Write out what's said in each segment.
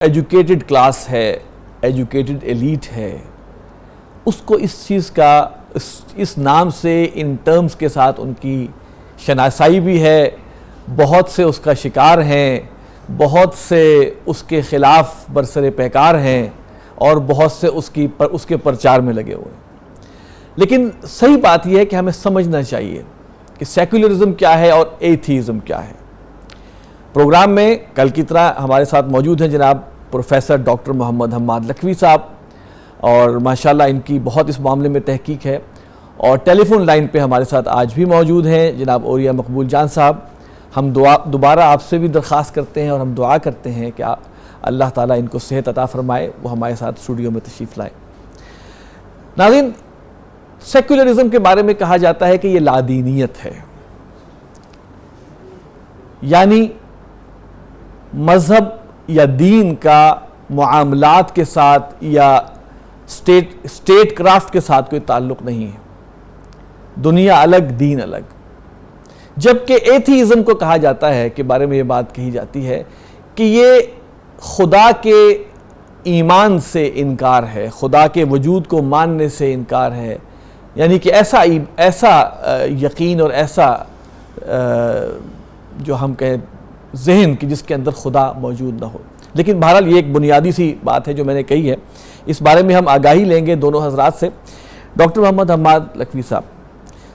Educated class ہے، educated elite ہے، اس کو اس چیز کا اس نام سے ان ٹرمز کے ساتھ ان کی شناسائی بھی ہے، بہت سے اس کا شکار ہیں، بہت سے اس کے خلاف برسر پیکار ہیں اور بہت سے اس کے پرچار میں لگے ہوئے ہیں۔ لیکن صحیح بات یہ ہے کہ ہمیں سمجھنا چاہیے کہ سیکولرزم کیا ہے اور ایتھیزم کیا ہے۔ پروگرام میں کل کی طرح ہمارے ساتھ موجود ہیں جناب پروفیسر ڈاکٹر محمد حماد لکھوی صاحب، اور ماشاءاللہ ان کی بہت اس معاملے میں تحقیق ہے، اور ٹیلی فون لائن پہ ہمارے ساتھ آج بھی موجود ہیں جناب اوریہ مقبول جان صاحب۔ ہم دوبارہ آپ سے بھی درخواست کرتے ہیں اور ہم دعا کرتے ہیں کہ اللہ تعالیٰ ان کو صحت عطا فرمائے، وہ ہمارے ساتھ اسٹوڈیو میں تشریف لائیں۔ ناظرین، سیکولرزم کے بارے میں کہا جاتا ہے کہ یہ لادینیت ہے، یعنی مذہب یا دین کا معاملات کے ساتھ یا اسٹیٹ کرافٹ کے ساتھ کوئی تعلق نہیں ہے، دنیا الگ دین الگ۔ جبکہ ایتھیزم کو کہا جاتا ہے کہ بارے میں یہ بات کہی جاتی ہے کہ یہ خدا کے ایمان سے انکار ہے، خدا کے وجود کو ماننے سے انکار ہے، یعنی کہ ایسا یقین اور ایسا جو ہم کہیں ذہن کہ جس کے اندر خدا موجود نہ ہو۔ لیکن بہرحال یہ ایک بنیادی سی بات ہے جو میں نے کہی ہے، اس بارے میں ہم آگاہی لیں گے دونوں حضرات سے۔ ڈاکٹر محمد حماد لکھوی صاحب،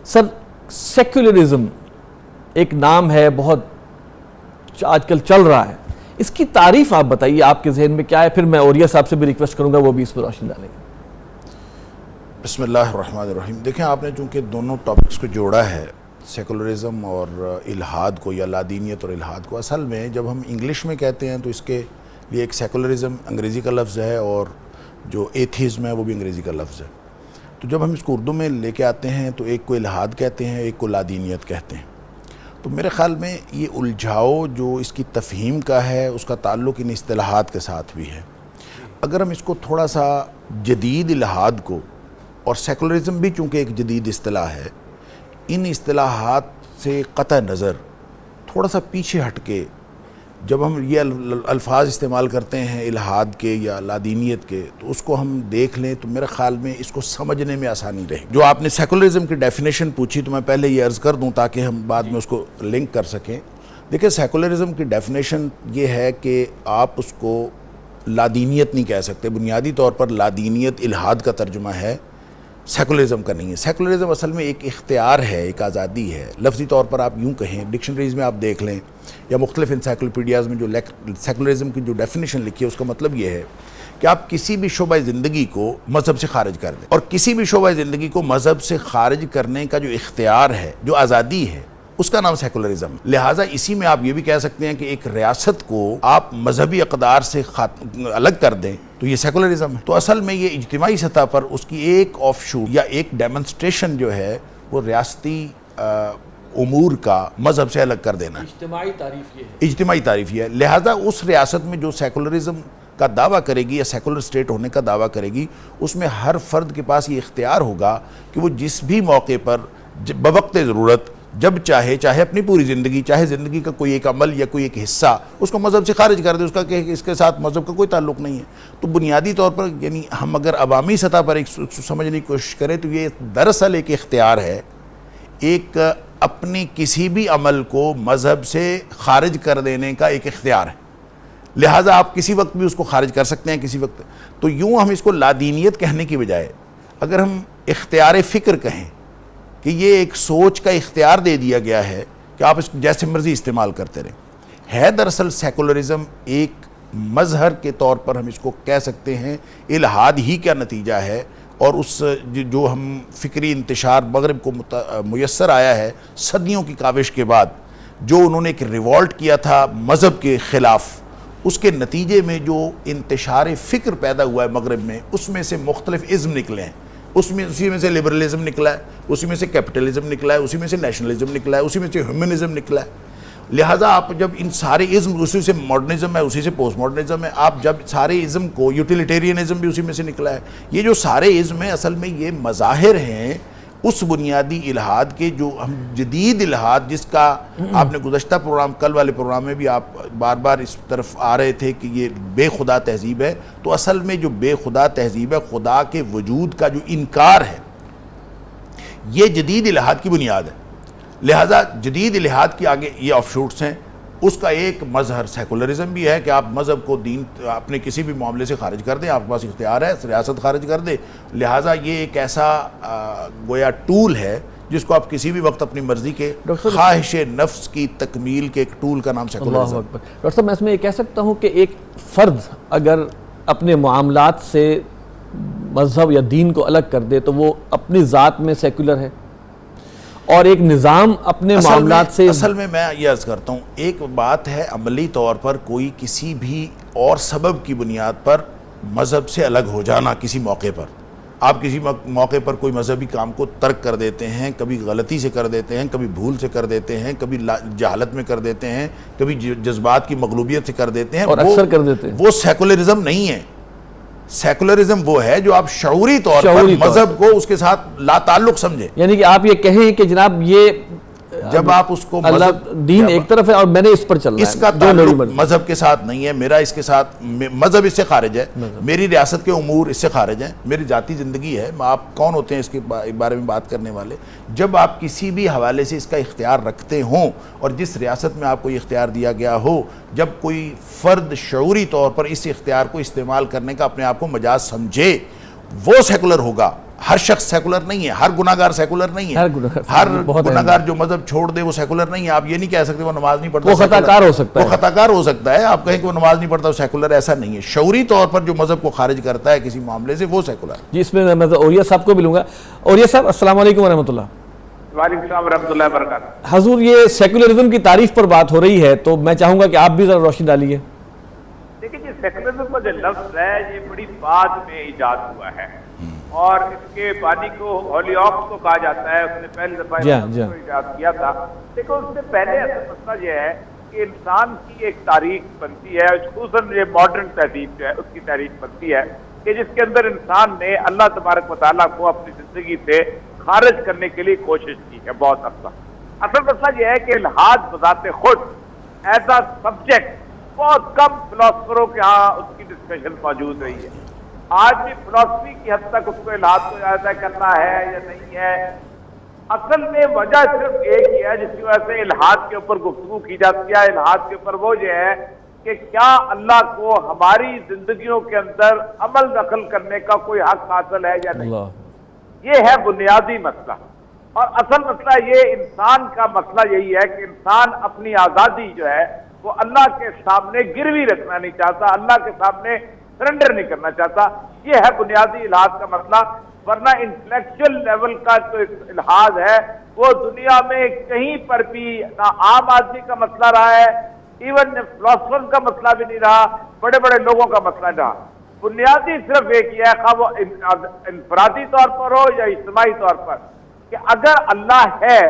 سر، سیکولرزم ایک نام ہے، بہت آج کل چل رہا ہے، اس کی تعریف آپ بتائیے، آپ کے ذہن میں کیا ہے؟ پھر میں اوریہ صاحب سے بھی ریکویسٹ کروں گا وہ بھی اس پر روشنی ڈالیں گے۔ بسم اللہ الرحمن الرحیم۔ دیکھیں، آپ نے چونکہ دونوں ٹاپکس کو جوڑا ہے، سیکولرزم اور الحاد کو یا لادینیت اور الحاد کو، اصل میں جب ہم انگلش میں کہتے ہیں تو اس کے لیے ایک سیکولرزم انگریزی کا لفظ ہے اور جو ایتھیزم ہے وہ بھی انگریزی کا لفظ ہے۔ تو جب ہم اس کو اردو میں لے کے آتے ہیں تو ایک کو الحاد کہتے ہیں، ایک کو لادینیت کہتے ہیں۔ تو میرے خیال میں یہ الجھاؤ جو اس کی تفہیم کا ہے اس کا تعلق ان اصطلاحات کے ساتھ بھی ہے۔ اگر ہم اس کو تھوڑا سا جدید الحاد کو، اور سیکولرزم بھی چونکہ ایک جدید اصطلاح ہے، ان اصطلاحات سے قطع نظر تھوڑا سا پیچھے ہٹ کے جب ہم یہ الفاظ استعمال کرتے ہیں الحاد کے یا لادینیت کے، تو اس کو ہم دیکھ لیں تو میرے خیال میں اس کو سمجھنے میں آسانی رہے۔ جو آپ نے سیکولرزم کی ڈیفینیشن پوچھی تو میں پہلے یہ عرض کر دوں تاکہ ہم بعد میں اس کو لنک کر سکیں۔ دیکھیں، سیکولرزم کی ڈیفینیشن یہ ہے کہ آپ اس کو لادینیت نہیں کہہ سکتے۔ بنیادی طور پر لادینیت الحاد کا ترجمہ ہے، سیکولرزم کا نہیں ہے۔ سیکولرزم اصل میں ایک اختیار ہے، ایک آزادی ہے۔ لفظی طور پر آپ یوں کہیں، ڈکشنریز میں آپ دیکھ لیں یا مختلف انسائکلوپیڈیاز میں جو سیکولرزم کی جو ڈیفینیشن لکھی ہے اس کا مطلب یہ ہے کہ آپ کسی بھی شعبہ زندگی کو مذہب سے خارج کر دیں، اور کسی بھی شعبہ زندگی کو مذہب سے خارج کرنے کا جو اختیار ہے، جو آزادی ہے، اس کا نام سیکولرزم ہے۔ لہٰذا اسی میں آپ یہ بھی کہہ سکتے ہیں کہ ایک ریاست کو آپ مذہبی اقدار سے الگ کر دیں تو یہ سیکولرزم ہے۔ تو اصل میں یہ اجتماعی سطح پر اس کی ایک آف شوٹ یا ایک ڈیمنسٹریشن جو ہے وہ ریاستی امور کا مذہب سے الگ کر دینا ہے۔ اجتماعی تعریف یہ ہے، اجتماعی تعریف یہ ہے۔ لہٰذا اس ریاست میں جو سیکولرزم کا دعویٰ کرے گی یا سیکولر اسٹیٹ ہونے کا دعویٰ کرے گی، اس میں ہر فرد کے پاس یہ اختیار ہوگا کہ وہ جس بھی موقع پر بوقت ضرورت جب چاہے اپنی پوری زندگی، چاہے زندگی کا کوئی ایک عمل یا کوئی ایک حصہ اس کو مذہب سے خارج کر دے، اس کا کہ اس کے ساتھ مذہب کا کوئی تعلق نہیں ہے۔ تو بنیادی طور پر یعنی ہم اگر عوامی سطح پر ایک سمجھنے کی کوشش کریں تو یہ دراصل ایک اختیار ہے، ایک اپنی کسی بھی عمل کو مذہب سے خارج کر دینے کا ایک اختیار ہے۔ لہٰذا آپ کسی وقت بھی اس کو خارج کر سکتے ہیں، کسی وقت۔ تو یوں ہم اس کو لادینیت کہنے کی بجائے اگر ہم اختیار فکر کہیں کہ یہ ایک سوچ کا اختیار دے دیا گیا ہے کہ آپ اس کو جیسے مرضی استعمال کرتے رہیں، ہے دراصل سیکولرزم ایک مظہر کے طور پر ہم اس کو کہہ سکتے ہیں الحاد ہی کا نتیجہ ہے، اور اس جو ہم فکری انتشار مغرب کو میسر آیا ہے صدیوں کی کاوش کے بعد، جو انہوں نے ایک ریوالٹ کیا تھا مذہب کے خلاف، اس کے نتیجے میں جو انتشار فکر پیدا ہوا ہے مغرب میں، اس میں سے مختلف ازم نکلے ہیں۔ اسی میں سے لبرلزم نکلا ہے، اسی میں سے کیپٹلزم نکلا ہے، اسی میں سے نیشنلزم نکلا ہے، اسی میں سے ہیومنزم نکلا ہے۔ لہٰذا آپ جب ان سارے ازم، اسی سے ماڈرنزم ہے، اسی سے پوسٹ ماڈرنزم ہے، آپ جب سارے ازم کو، یوٹیلیٹیرینزم بھی اسی میں سے نکلا ہے، یہ جو سارے ازم ہیں اصل میں یہ مظاہر ہیں اس بنیادی الہاد کے جو ہم جدید الہاد جس کا آپ نے گزشتہ پروگرام کل والے پروگرام میں بھی آپ بار بار اس طرف آ رہے تھے کہ یہ بے خدا تہذیب ہے، تو اصل میں جو بے خدا تہذیب ہے خدا کے وجود کا جو انکار ہے یہ جدید الہاد کی بنیاد ہے. لہٰذا جدید الہاد کی آگے یہ آف شوٹس ہیں. اس کا ایک مظہر سیکولرزم بھی ہے کہ آپ مذہب کو دین اپنے کسی بھی معاملے سے خارج کر دیں، آپ کے پاس اختیار ہے ریاست خارج کر دے. لہٰذا یہ ایک ایسا گویا ٹول ہے جس کو آپ کسی بھی وقت اپنی مرضی کے خواہش نفس کی تکمیل کے ایک ٹول کا نام سیکولرزم. ڈاکٹر صاحب میں اس میں یہ کہہ سکتا ہوں کہ ایک فرد اگر اپنے معاملات سے مذہب یا دین کو الگ کر دے تو وہ اپنی ذات میں سیکولر ہے، اور ایک نظام اپنے معاملات سے اصل میں یہ عرض کرتا ہوں، ایک بات ہے عملی طور پر کوئی کسی بھی اور سبب کی بنیاد پر مذہب سے الگ ہو جانا. کسی موقع پر آپ کسی موقع پر کوئی مذہبی کام کو ترک کر دیتے ہیں، کبھی غلطی سے کر دیتے ہیں، کبھی بھول سے کر دیتے ہیں، کبھی جہالت میں کر دیتے ہیں، کبھی جذبات کی مغلوبیت سے کر دیتے ہیں، اور اکثر کر دیتے ہیں. وہ سیکولرزم نہیں ہے. سیکولرزم وہ ہے جو آپ شعوری طور پر مذہب کو اس کے ساتھ لا تعلق سمجھیں. یعنی کہ آپ یہ کہیں کہ جناب یہ جب آپ اس کو دین ایک طرف ہے اور میں نے اس پر چلنا ہے، اس کا تعلق مذہب کے ساتھ نہیں ہے، میرا اس کے ساتھ مذہب اس سے خارج ہے، میری ریاست کے امور اس سے خارج ہیں، میری ذاتی زندگی ہے. آپ کون ہوتے ہیں اس کے بارے میں بات کرنے والے؟ جب آپ کسی بھی حوالے سے اس کا اختیار رکھتے ہوں اور جس ریاست میں آپ کو یہ اختیار دیا گیا ہو، جب کوئی فرد شعوری طور پر اس اختیار کو استعمال کرنے کا اپنے آپ کو مجاز سمجھے، وہ سیکولر ہوگا. ہر شخص سیکولر نہیں ہے، ہر گناہگار سیکولر نہیں ہے، ہر گناہگار جو مذہب چھوڑ دے وہ سیکولر نہیں ہے. آپ یہ نہیں کہہ سکتے وہ نماز نہیں پڑھتا، وہ خطا کار ہو سکتا ہے، وہ خطا کار ہو سکتا ہے. آپ کہیں کہ وہ نماز نہیں پڑھتا وہ سیکولر، ایسا نہیں ہے. شعوری طور پر جو مذہب کو خارج کرتا ہے کسی معاملے سے وہ سیکولر. جی اس میں میں اوریہ صاحب کو بھی لوں گا. اوریہ صاحب السلام علیکم ورحمۃ اللہ. وعلیکم السلام ورحمۃ اللہ وبرکاتہ. حضور یہ سیکولرزم کی تعریف پر بات ہو رہی ہے تو میں چاہوں گا کہ آپ بھی ذرا روشنی ڈالیے. دیکھیں جی سیکولرزم کا جو لفظ ہے یہ بڑی بعد میں ایجاد ہوا ہے اور اس کے بانی کو ہولی آکس کو کہا جاتا ہے. اس نے پہلی دفعہ کو ایجاد کیا تھا. دیکھو اس سے پہلے مسئلہ یہ ہے کہ انسان کی ایک تاریخ بنتی ہے، خصوصاً یہ ماڈرن تہذیب جو ہے اس کی تاریخ بنتی ہے کہ جس کے اندر انسان نے اللہ تبارک و تعالیٰ کو اپنی زندگی سے خارج کرنے کے لیے کوشش کی ہے بہت عرصہ. اصل مسئلہ یہ ہے کہ الحاد بذات خود ایز اے سبجیکٹ بہت کم فلاسفروں کے ہاں اس کی ڈسکشن موجود رہی ہے. آج بھی فلاسفی کی حد تک اس کو الحاد کو اجازہ کرنا ہے یا نہیں ہے. اصل میں وجہ صرف ایک ہی ہے جس کی وجہ سے الحاد کے اوپر گفتگو کی جاتی ہے. الحاد کے اوپر وہ یہ ہے کہ کیا اللہ کو ہماری زندگیوں کے اندر عمل دخل کرنے کا کوئی حق حاصل ہے یا نہیں. یہ ہے بنیادی مسئلہ. اور اصل مسئلہ یہ انسان کا مسئلہ یہی ہے کہ انسان اپنی آزادی جو ہے وہ اللہ کے سامنے گروی رکھنا نہیں چاہتا، اللہ کے سامنے سرنڈر نہیں کرنا چاہتا. یہ ہے بنیادی الحاد کا مسئلہ. ورنہ انٹلیکچوئل لیول کا جو الحاد ہے وہ دنیا میں کہیں پر بھی نہ عام آدمی کا مسئلہ رہا ہے، ایون فلاسفر کا مسئلہ بھی نہیں رہا، بڑے بڑے لوگوں کا مسئلہ نہیں رہا. بنیادی صرف ایک ہی ہے، خواہ وہ انفرادی طور پر ہو یا اجتماعی طور پر، کہ اگر اللہ ہے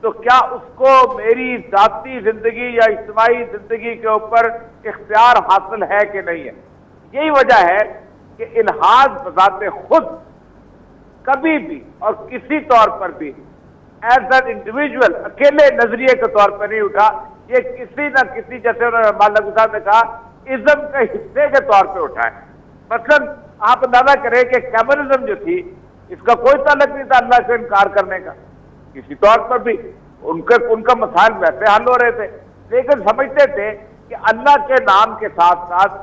تو کیا اس کو میری ذاتی زندگی یا اجتماعی زندگی کے اوپر اختیار حاصل ہے کہ نہیں ہے. یہی وجہ ہے کہ الحاد بذات خود کبھی بھی اور کسی طور پر بھی ایز این انڈیویجول اکیلے نظریے کے طور پر نہیں اٹھا. یہ کسی نہ کسی، جیسے مولانا صاحب نے کہا، ازم کے حصے کے طور پہ اٹھا ہے. مثلاً آپ اندازہ کریں کہ کمیونزم جو تھی اس کا کوئی تعلق نہیں تھا اللہ سے انکار کرنے کا. کسی طور پر بھی ان کا مسائل ویسے حل ہو رہے تھے، لیکن سمجھتے تھے کہ اللہ کے نام کے ساتھ ساتھ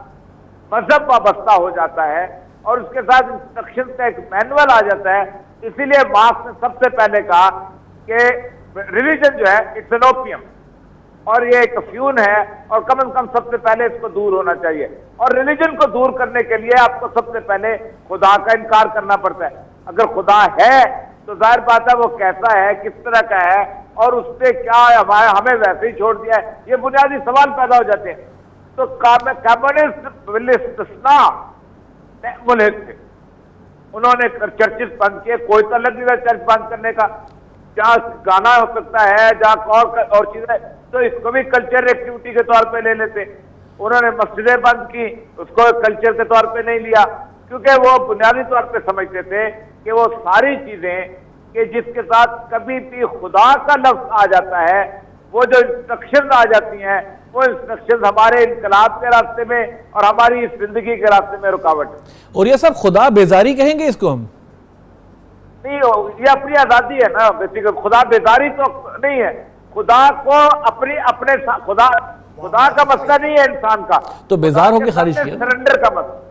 مذہب وابستہ ہو جاتا ہے اور اس کے ساتھ انسٹرکشن کا ایک مینول آ جاتا ہے. اسی لیے مارکس نے سب سے پہلے کہا کہ ریلیجن جو ہے اٹس این اوپیم اور یہ ایک افیون ہے اور کم از کم سب سے پہلے اس کو دور ہونا چاہیے. اور ریلیجن کو دور کرنے کے لیے آپ کو سب سے پہلے خدا کا انکار کرنا پڑتا ہے. اگر خدا ہے تو ظاہر بات ہے وہ کیسا ہے، کس طرح کا ہے اور اس سے کیا ہمیں ویسے ہی چھوڑ دیا ہے. یہ بنیادی سوال پیدا ہو جاتے ہیں. تو کمیونسٹ ملحد تھے، انہوں نے چرچز بند کیے. کوئی تعلق نہیں تھا چرچ بند کرنے کا. جہاں گانا ہو سکتا ہے، جہاں اور چیزیں، تو اس کو بھی کلچر ایکٹیویٹی کے طور پہ لے لیتے. انہوں نے مسجدیں بند کی، اس کو کلچر کے طور پہ نہیں لیا، کیونکہ وہ بنیادی طور پہ سمجھتے تھے کہ وہ ساری چیزیں کہ جس کے ساتھ کبھی بھی خدا کا لفظ آ جاتا ہے، وہ جو انسٹرکشن آ جاتی ہیں وہ انسٹرکشن ہمارے انقلاب کے راستے میں اور ہماری زندگی کے راستے میں رکاوٹ ہے۔ اور یہ سب خدا بیزاری کہیں گے اس کو ہم؟ نہیں، یہ اپنی آزادی ہے نا بیسیکل، خدا بیزاری تو نہیں ہے، خدا کو اپنے خدا کا مسئلہ نہیں ہے انسان کا، تو بیزار ہو کے خارج کیا، سرنڈر کا مسئلہ